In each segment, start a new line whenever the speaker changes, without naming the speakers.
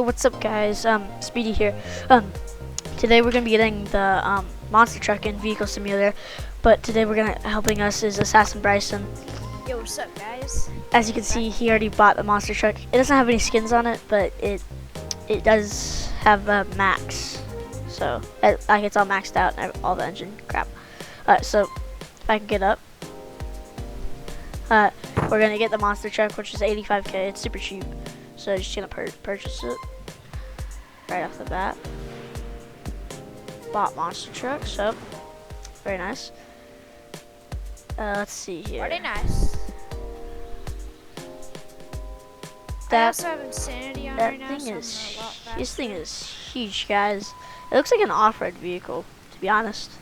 what's up, guys? Speedy here. Today we're gonna be getting the monster truck in Vehicle Simulator, but today helping us is Assassin Bryson.
Yo, what's up, guys?
As you can see, he already bought the monster truck. It doesn't have any skins on it, but it does have max, so like it's all maxed out and all the engine crap. So if I can get up, we're gonna get the monster truck, which is 85K. It's super cheap, so just gonna purchase it right off the bat. Bought monster truck, so very nice. Let's see here.
Pretty nice. I also have Insanity on right now,
This thing is huge, guys. It looks like an off-road vehicle, to be honest.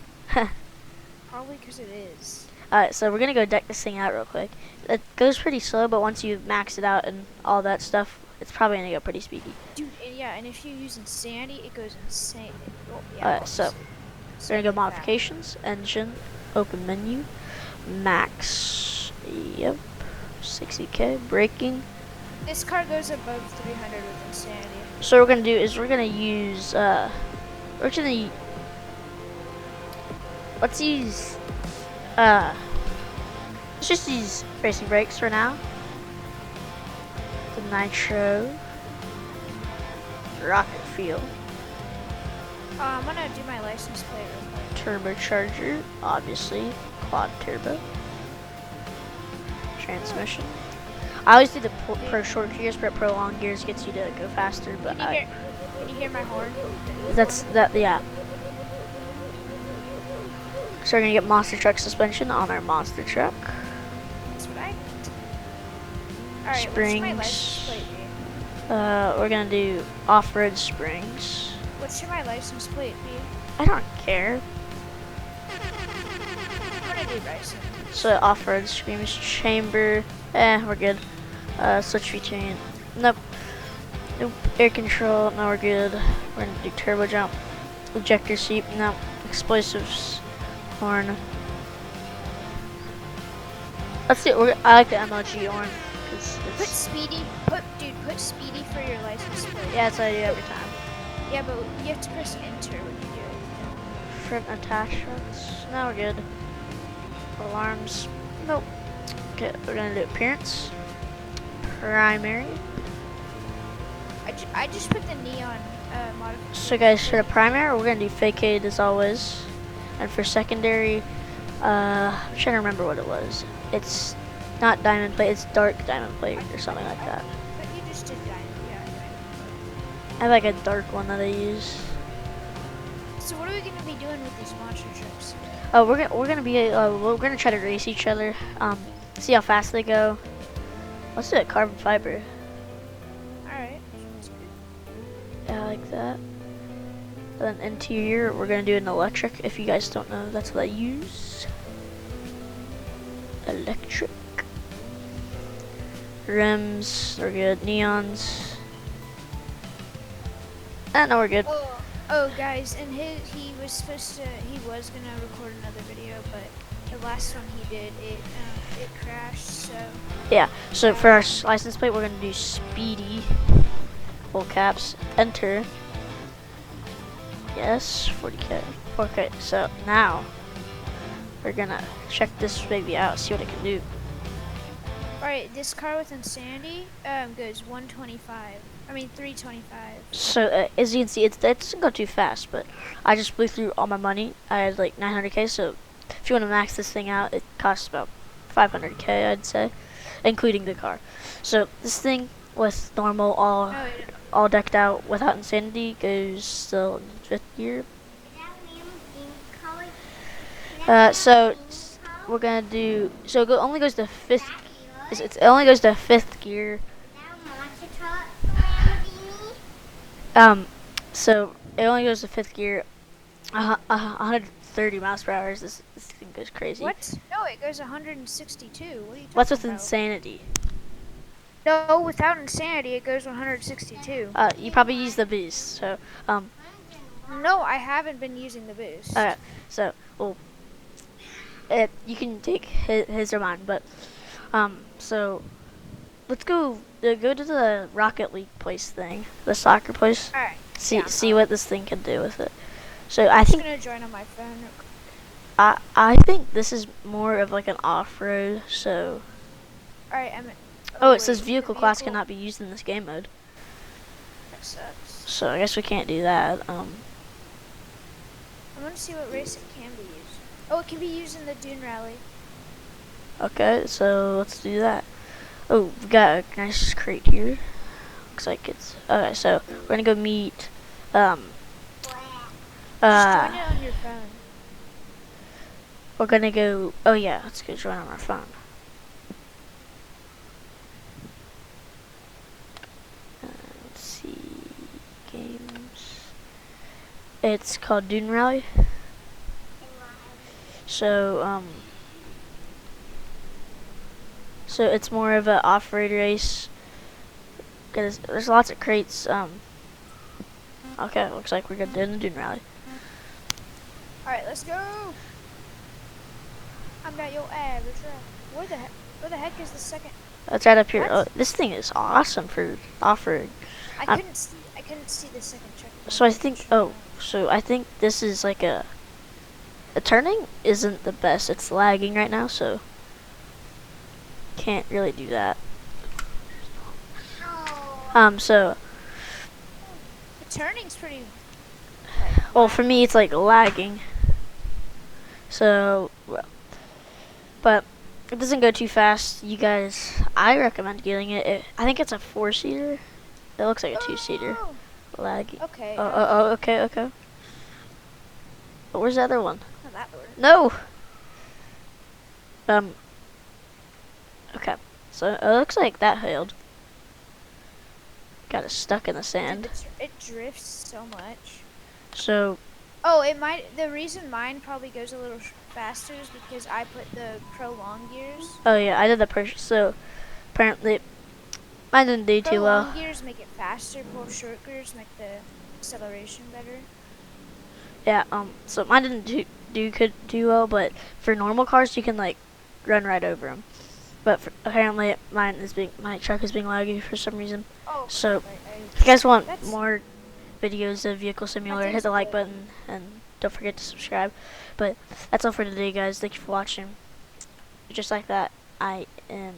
Probably because it is.
Alright, so we're gonna go deck this thing out real quick. It goes pretty slow, but once you max it out and all that stuff, it's probably gonna go pretty speedy.
Dude, and if you use Insanity, it goes insane.
Alright, so we're gonna go modifications, engine, open menu, max, yep, 60K, braking.
This car goes above 300 with Insanity.
So what we're gonna do is we're gonna use let's just use racing brakes for now. The nitro, rocket fuel,
I'm gonna do my license plate real quick.
turbocharger, obviously, quad turbo, transmission. I always do the pro short gears, but pro long gears gets you to go faster. But
can you hear my horn?
Yeah. So we're gonna get monster truck suspension on our monster truck.
That's what I. Alright,
Springs.
what's my license plate be?
We're gonna do off-road springs.
What should my license plate be?
I don't care.
I'm gonna do racing.
So off-road springs, chamber. We're good. Switch between. Nope. Air control. No, we're good. We're gonna do turbo jump. Ejector seat. No. Explosives. Horn. Let's see. I like the MLG horn.
Put speedy. Put speedy for your license plate.
Yeah, that's what I do every time.
Yeah, but you have to press enter when you do it.
Front attachments. Now we're good. Alarms. Nope. Okay, we're gonna do appearance. Primary.
I just put the neon modification.
So guys, for the primary, we're gonna do fake-aid as always, and for secondary, I'm trying to remember what it was. It's not diamond plate; it's dark diamond plate or something like that.
But you just did diamond, yeah.
I have like a dark one that I use.
So what are we gonna be doing with these monster trucks?
Oh, we're gonna try to race each other. See how fast they go. Let's do it carbon fiber.
Alright.
Yeah, I like that. Then interior, we're gonna do an electric. If you guys don't know, that's what I use. Electric. Rims, we're good. Neons. No, we're good.
Oh, guys, and he was gonna record another video, but the last one he did, it crashed. So
yeah. So for our license plate, we're gonna do speedy. Full caps. Enter. Yes, 40K. Okay, so now we're gonna check this baby out, see what it can do.
Alright, this car with Insanity goes 125. I mean 325.
So as you can see, it doesn't go too fast, but I just blew through all my money. I had like 900K, so if you want to max this thing out, it costs about 500K, I'd say, including the car. So this thing with normal all decked out without Insanity goes still in 5th gear. So we're gonna do. So it only goes to 5th. It only goes to 5th gear. So it only goes to 5th gear. 130 miles per hour. This thing goes crazy.
What? No, it goes 162. What are you talking about?
What's with Insanity?
No, without Insanity, it goes 162.
You probably use the boost. So
No, I haven't been using the boost.
Alright. So well, you can take his or mine, but so let's go go to the Rocket League place thing, the soccer place.
All right.
See what this thing can do with it. So I
I'm just
think
gonna join on my phone.
I think this is more of like an off-road. So
All right, I'm.
oh, it
wait,
says
the
vehicle class cannot be used in this game mode.
That sucks.
So I guess we can't do that.
I want to see what race it can be used. Oh, it can be used in the Dune Rally.
Okay, so let's do that. Oh, we got a nice crate here. Looks like it's okay. So we're gonna go meet.
Just join it on your phone.
We're gonna go. Oh yeah, let's go join on our phone. Let's see games. It's called Dune Rally. So so it's more of an off-road race. Cause there's lots of crates. Okay, looks like we're gonna do the Dune Rally.
All right, let's go. I'm not your average. Where the heck is the second?
It's right up here. Oh,
What?
this thing is awesome for off-road.
I couldn't see the second checkpoint.
So I think. Oh, so I think this is like a. The turning isn't the best. It's lagging right now, so can't really do that. So
The turning's pretty.
well for me it's like lagging. So, but it doesn't go too fast. You guys, I recommend getting it. I think it's a 4-seater. It looks like a 2-seater.
Oh,
Laggy.
okay.
Okay. But where's the other one?
Not that one.
No. Okay. So it looks like that failed. Got it stuck in the sand.
Dude, it drifts so much.
So
Oh, it might. The reason mine probably goes a little faster is because I put the prolonged gears.
oh yeah, I did the purchase. So apparently mine didn't do too well.
Prolonged gears make it faster. Pull short gears make the acceleration better.
Yeah. So mine didn't do well, but for normal cars you can like run right over them. But apparently my truck is being laggy for some reason.
Oh.
So
right,
if you guys want
That's-
more videos of Vehicle Simulator, hit the like button and don't forget to subscribe. But that's all for today, guys. Thank you for watching. Just like that, I am